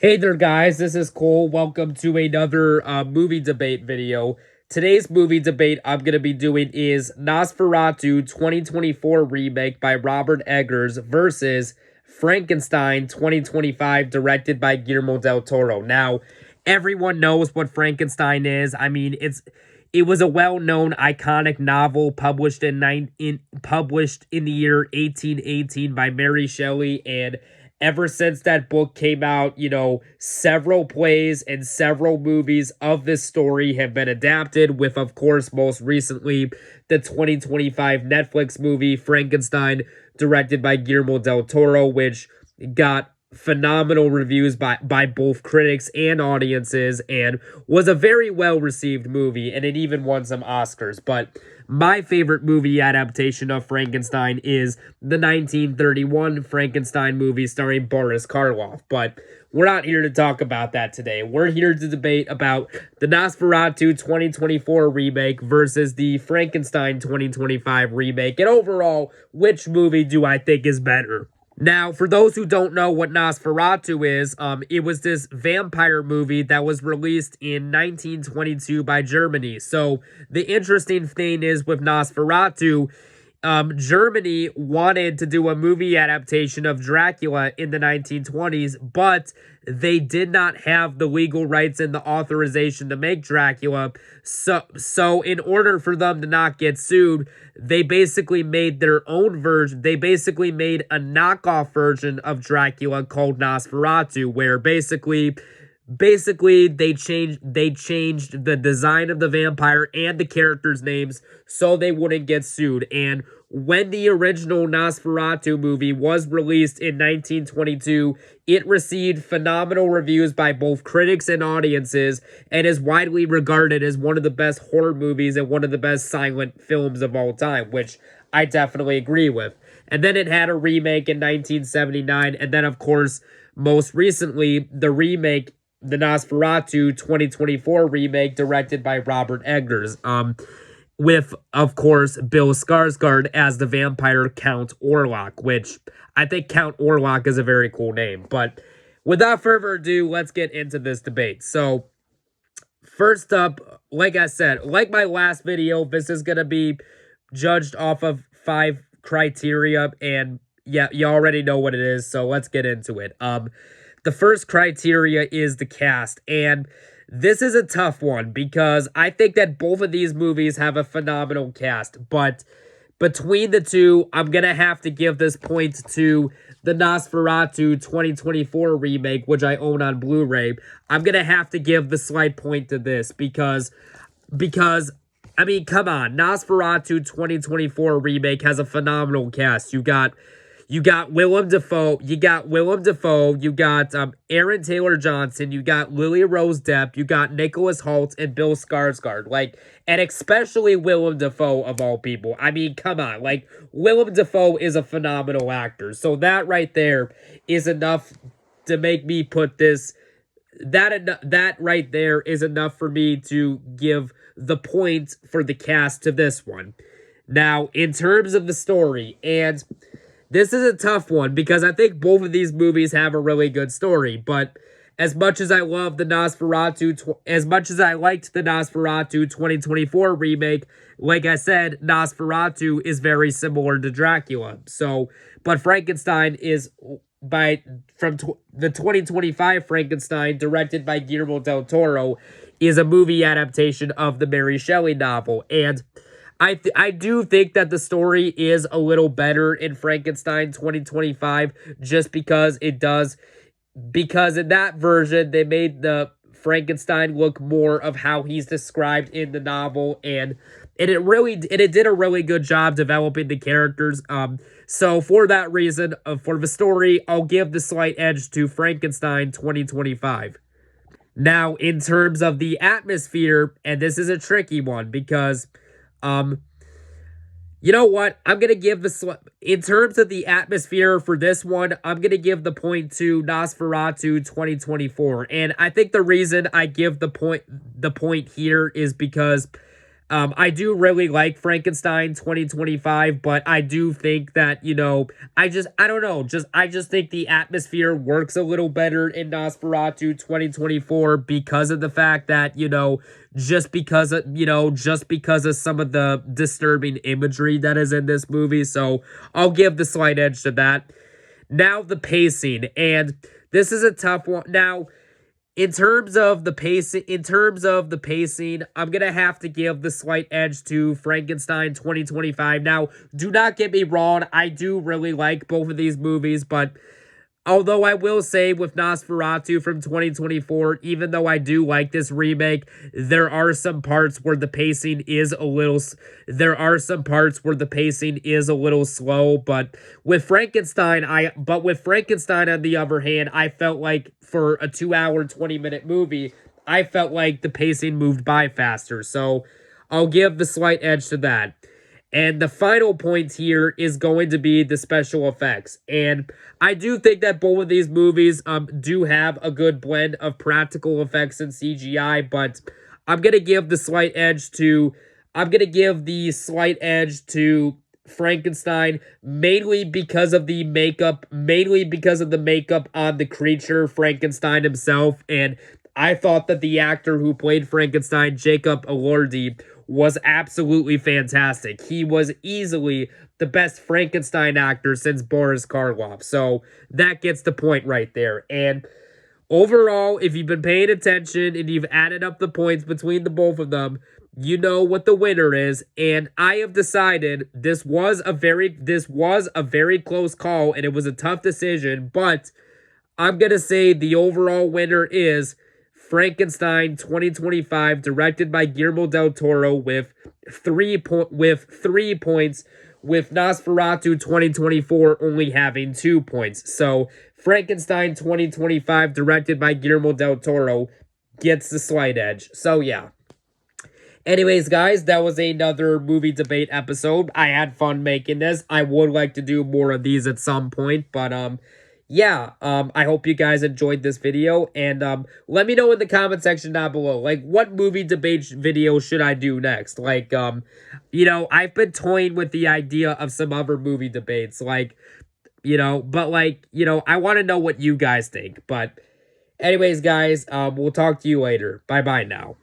Hey there, guys. This is Cole. Welcome to another movie debate video. Today's movie debate I'm going to be doing is Nosferatu 2024 remake by Robert Eggers versus Frankenstein 2025 directed by Guillermo del Toro. Now, everyone knows what Frankenstein is. I mean, it was a well-known iconic novel published in the year 1818 by Mary Shelley, and ever since that book came out, several plays and several movies of this story have been adapted, with, of course, most recently, the 2025 Netflix movie Frankenstein, directed by Guillermo del Toro, which got phenomenal reviews by both critics and audiences, and was a very well-received movie, and it even won some Oscars. But my favorite movie adaptation of Frankenstein is the 1931 Frankenstein movie starring Boris Karloff. But we're not here to talk about that today. We're here to debate about the Nosferatu 2024 remake versus the Frankenstein 2025 remake, and overall, which movie do I think is better? Now, for those who don't know what Nosferatu is, it was this vampire movie that was released in 1922 by Germany. So, the interesting thing is with Nosferatu, Germany wanted to do a movie adaptation of Dracula in the 1920s, but they did not have the legal rights and the authorization to make Dracula. So in order for them to not get sued, they basically made their own version. They basically made a knockoff version of Dracula called Nosferatu, where basically they changed the design of the vampire and the characters' names so they wouldn't get sued. And when the original Nosferatu movie was released in 1922, it received phenomenal reviews by both critics and audiences, and is widely regarded as one of the best horror movies and one of the best silent films of all time, which I definitely agree with. And then it had a remake in 1979, and then, of course, most recently, the Nosferatu 2024 remake directed by Robert Eggers, with, of course, Bill Skarsgård as the vampire Count Orlok, which I think Count Orlok is a very cool name. But without further ado, let's get into this debate. So, first up, like I said, like my last video, this is going to be judged off of 5 criteria, and yeah, you already know what it is, so let's get into it. The first criteria is the cast, and this is a tough one because I think that both of these movies have a phenomenal cast, but between the two, I'm going to have to give this point to the Nosferatu 2024 remake, which I own on Blu-ray. I'm going to have to give the slight point to this because I mean, come on, Nosferatu 2024 remake has a phenomenal cast. You got Willem Dafoe, you got Aaron Taylor Johnson, you got Lily Rose Depp, you got Nicholas Hoult and Bill Skarsgård, and especially Willem Dafoe of all people. I mean, come on, Willem Dafoe is a phenomenal actor, so that right there is enough to make me put this. That right there is enough for me to give the point for the cast to this one. Now, in terms of the story, and this is a tough one because I think both of these movies have a really good story, but as much as I liked the Nosferatu 2024 remake, like I said, Nosferatu is very similar to Dracula. So, but Frankenstein is the 2025 Frankenstein, directed by Guillermo del Toro, is a movie adaptation of the Mary Shelley novel, and I do think that the story is a little better in Frankenstein 2025 just because in that version they made the Frankenstein look more of how he's described in the novel, and it did a really good job developing the characters. So for that reason, for the story, I'll give the slight edge to Frankenstein 2025. Now, in terms of the atmosphere, and this is a tricky one because you know what? I'm going to give in terms of the atmosphere for this one, I'm going to give the point to Nosferatu 2024. And I think the reason I give the point here is because I do really like Frankenstein 2025, but I do think that, I don't know, I just think the atmosphere works a little better in Nosferatu 2024 because of the fact that, just because of some of the disturbing imagery that is in this movie. So I'll give the slight edge to that. Now the pacing, and this is a tough one. Now, in terms of the pacing, I'm gonna have to give the slight edge to Frankenstein 2025. Now, do not get me wrong, I do really like both of these movies, but although I will say with Nosferatu from 2024, even though I do like this remake, there are some parts where the pacing is a little slow, but with Frankenstein, on the other hand, I felt like for a 2 hour 20-minute movie, I felt like the pacing moved by faster. So, I'll give the slight edge to that. And the final point here is going to be the special effects. And I do think that both of these movies do have a good blend of practical effects and CGI, but I'm going to give the slight edge to Frankenstein, mainly because of the makeup on the creature, Frankenstein himself. And I thought that the actor who played Frankenstein, Jacob Elordi, was absolutely fantastic. He was easily the best Frankenstein actor since Boris Karloff. So that gets the point right there. And overall, if you've been paying attention and you've added up the points between the both of them, you know what the winner is. And I have decided this was a very close call, and it was a tough decision, but I'm going to say the overall winner is Frankenstein 2025, directed by Guillermo del Toro, with 3 points, with Nosferatu 2024 only having 2 points. So Frankenstein 2025, directed by Guillermo del Toro, gets the slight edge. So yeah. Anyways, guys, that was another movie debate episode. I had fun making this. I would like to do more of these at some point, but yeah, I hope you guys enjoyed this video, and let me know in the comment section down below, like, what movie debate video should I do next? Like, I've been toying with the idea of some other movie debates, like, but like, I want to know what you guys think. But anyways, guys, we'll talk to you later. Bye-bye now.